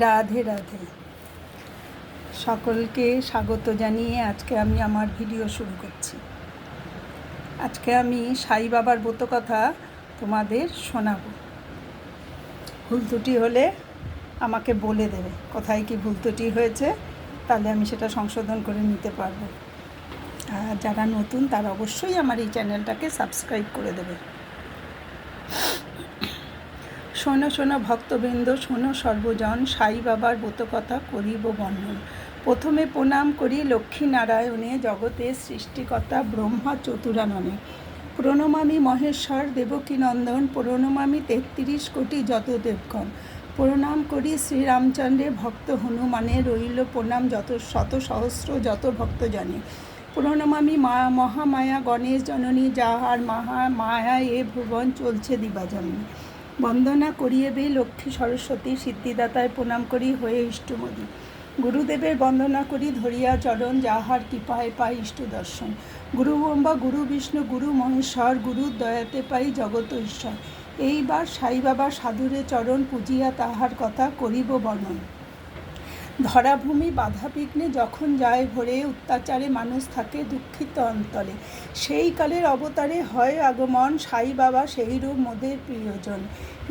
রাধে রাধে। সকলকে স্বাগত জানিয়ে আজকে আমি আমার ভিডিও শুরু করছি। আজকে আমি সাই বাবার ব্রতকথা তোমাদের শোনাবো। ভুল ত্রুটি হলে আমাকে বলে দেবে কোথায় কি ভুল ত্রুটি হয়েছে, তাহলে আমি সেটা সংশোধন করে নিতে পারবো। আর যারা নতুন তারা অবশ্যই আমার এই চ্যানেলটাকে সাবস্ক্রাইব করে দেবে। শোনো শোনো ভক্তবৃন্দ, শোনো সর্বজন, সাই বাবার ব্রতকথা করিব বর্ণন। প্রথমে প্রণাম করি লক্ষ্মীনারায়ণে, জগতের সৃষ্টিকর্তা ব্রহ্মা চতুরাননে। প্রণমামি মহেশ্বর দেবকীনন্দন, প্রণমামি ৩৩ কোটি যত দেবগণ। প্রণাম করি শ্রীরামচন্দ্রে, ভক্ত হনুমানে, রইল প্রণাম যত শত সহস্র যত ভক্তজনে। প্রণমামি মহামায়া গণেশ জননী, যাহার মায়া এ ভুবন চলছে দিবাজনে। বন্দনা করিয়েবে লক্ষ্মী সরস্বতী, সিদ্ধিদাতায় প্রণাম করি হয়ে ইষ্টমোদী। গুরুদেবের বন্দনা করি ধরিয়া চরণ, যাহার কৃপায় পাই ইষ্ট দর্শন। গুরু ব্রহ্মা গুরু বিষ্ণু গুরু মহেশ্বর, গুরুর দয়াতে পাই জগত ঈশ্বর। এইবার সাই বাবা সাধুরে চরণ, পুজিয়া তাহার কথা করিব বর্ণন। ধরাভূমি বাধা বিঘ্নে যখন যায় ভরে, অত্যাচারে মানুষ থাকে দুঃখিত অন্তরে। সেই কালের অবতারে হয় আগমন, সাই বাবা সেই রূপ মোদের প্রিয়জন।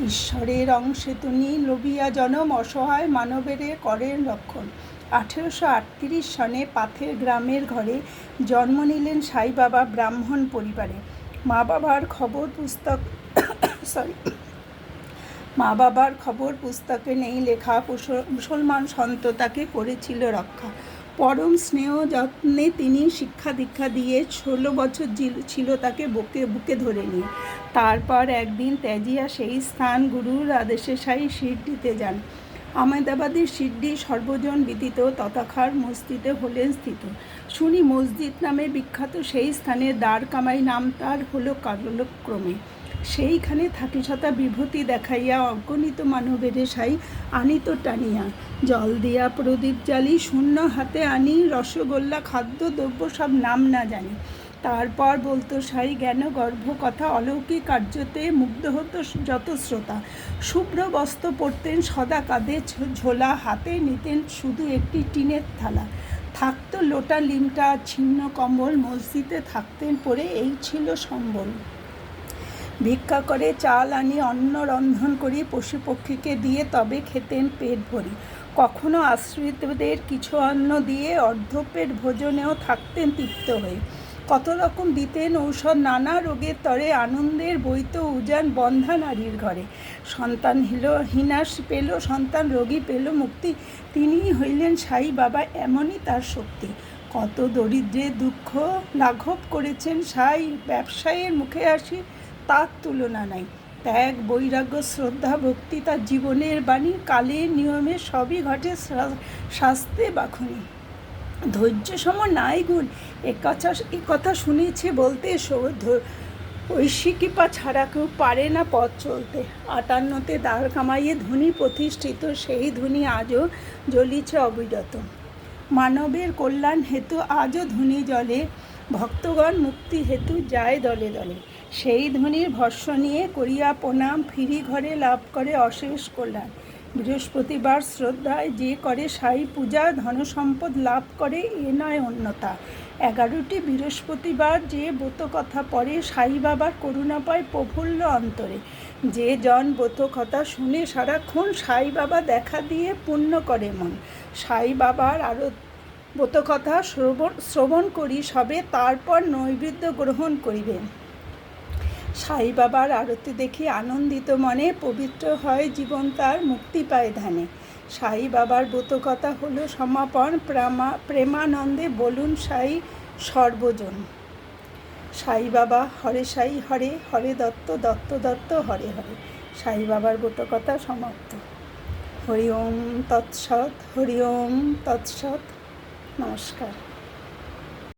ঈশ্বরের অংশে তিনি লোভিয়া জনম, অসহায় মানবেরে করেন রক্ষণ। 1838 সনে পাথের গ্রামের ঘরে জন্ম নিলেন সাই বাবা ব্রাহ্মণ পরিবারে। মা বাবার খবর পুস্তকে নেই লেখা, মুসলমান সন্ত তাকে করেছিল রক্ষা। পরম স্নেহ যত্নে তিনি শিক্ষা দীক্ষা দিয়ে 16 বছর ছিল তাকে বুকে ধরে নিয়ে। তারপর একদিন ত্যাজিয়া সেই স্থান, গুরুর আদেশে সাই শিরডিতে যান। আহমেদাবাদের শিরডি সর্বজন বিদিত, তথাকার মসজিদে হলেন স্থিত। শুনি মসজিদ নামে বিখ্যাত সেই স্থানে, দ্বারকামাই নাম তার হলো কালক্রমে। সেইখানে থাকি সতা বিভূতি দেখাইয়া, অগণিত মানবেরে সাই আনিত টানিয়া। জল দিয়া প্রদীপ জ্বালি শূন্য হাতে আনি, রসগোল্লা খাদ্য দ্রব্য সব নাম না জানি। তারপর বলতো সাই জ্ঞান গর্ভ কথা, অলৌকিক কার্যতে মুগ্ধ হতো যত শ্রোতা। শুভ্র বস্ত্র পরতেন সদা কাঁধে ঝোলা, হাতে নিতেন শুধু একটি টিনের থালা। থাকতো লোটা লিমটা ছিন্ন কম্বল, মসজিদে থাকতেন পরে এই ছিল সম্বল। ভিক্ষা করে চাল আনি অন্ন রন্ধন করি, পশু পক্ষীকে দিয়ে তবে খেতেন পেট ভরি। কখনো আশ্রিতদের কিছু অন্ন দিয়ে অর্ধপেট ভোজনেও থাকতেন তৃপ্ত হয়ে। কত রকম দিতেন ঔষধ নানা রোগের তরে, আনন্দের বইত উজান বন্ধা নারীর ঘরে। সন্তান হীনা পেল সন্তান, রোগী পেল মুক্তি। তিনিই হইলেন সাই বাবা, এমনই তার শক্তি। কত দরিদ্রের দুঃখ লাঘব করেছেন সাই, ব্যবসায়ের মুখে আসি তার তুলনা নাই। ত্যাগ বৈরাগ্য শ্রদ্ধা ভক্তি তার জীবনের বাণী, কালের নিয়মে সবই ঘটে শাস্তে বাখনি। ধৈর্য সম নাই গুণ একথা শুনেছে বলতে, ঐশী কৃপা ছাড়া কেউ পারে না পথ চলতে। 58তে দ্বার কামাইয়ে ধনী প্রতিষ্ঠিত, সেই ধনী আজও জ্বলিছে অবিরত। মানবের কল্যাণ হেতু আজও ধনী জলে, ভক্তগণ মুক্তি হেতু যায় দলে দলে। সেই ধনীর ভস্য নিয়ে করিয়া প্রণাম, ফিরি ঘরে লাভ করে অশেষ কল্যাণ। বৃহস্পতিবার শ্রদ্ধায় যে করে সাই পূজা, ধনসম্পদ লাভ করে এ নয় অন্যতা। 11টি বৃহস্পতিবার যে ব্রতকথা পড়ে, সাই বাবার করুণা পায় প্রফুল্ল অন্তরে। যে জন ব্রতকথা শুনে সারাক্ষণ, সাই বাবা দেখা দিয়ে পুণ্য করে মন। সাই বাবার আরও ব্রতকথা শ্রবণ করি সবে, তারপর নৈবেদ্য গ্রহণ করিবে। সাই বাবার আরতি দেখি আনন্দিত মনে, পবিত্র হয় জীবন তার, মুক্তি পায় ধ্যানে। সাই বাবার ব্রতকথা হলো সমাপন, প্রেমানন্দে বলুন সাই সর্বজন। সাই বাবা হরে সাই হরে, হরে দত্ত দত্ত দত্ত হরে হরে। সাই বাবার ব্রতকথা সমাপ্ত। হরি ওম তৎসৎ, হরি ওম তৎসৎ। নমস্কার।